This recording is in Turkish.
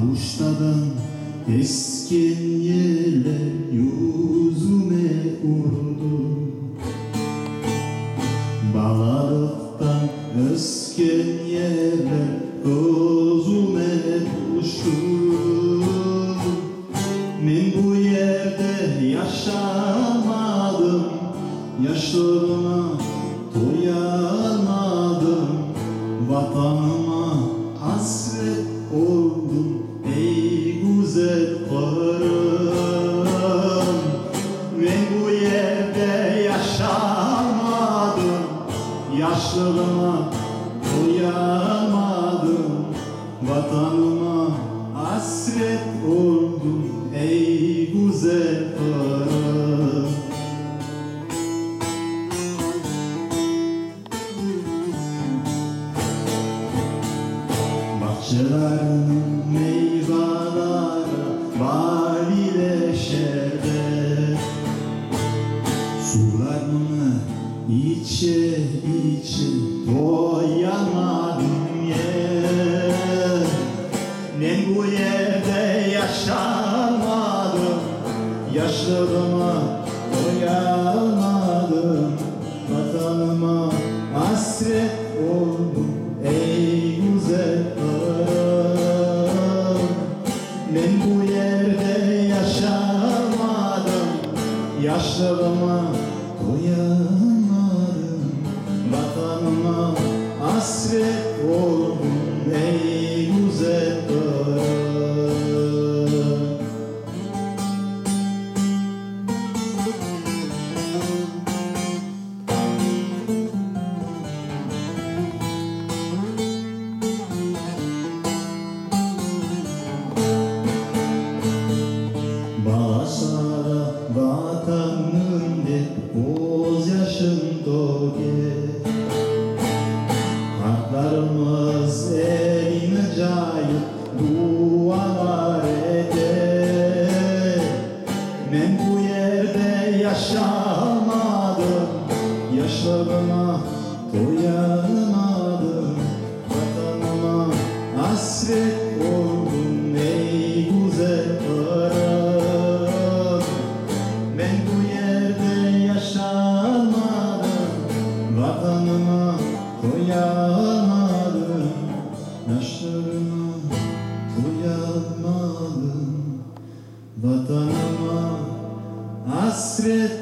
Kavuştadan keskin yeller yüzüme vurdu. Balalıktan ösken yerler gözüme düştü. Men bu yerde yaşamadım, yaşlarıma doyamadım. Vatanıma hasret oldum ey güzel karım. Ben bu yerde yaşamadım, yaşlarıma doyamadım. Vatanıma hasret oldum ey güzel karım. Bahçelerinin meyveleri valileşerde, sularını içe içe doyamadım yer. Ben bu yerde yaşamadım, yaşlarıma doyamadım. Vatanıma hasret oldum ey güzel karım. Ben bu yerde yaşamadım, yaşlarıma doyamadım. Vatanıma hasret oldum ey güzel karım. Bağışlara vatanım de göz yaşım doge. Kartlarımız eline cayıp dualar eder. Ben bu yerde yaşamadım, yaşlarıma doyamadım. Vatanıma hasret oldum ey güzel karım. Ben bu yerde yaşamadım, vatanıma doyamadım. Yaşlarıma doyamadım. Vatanıma hasret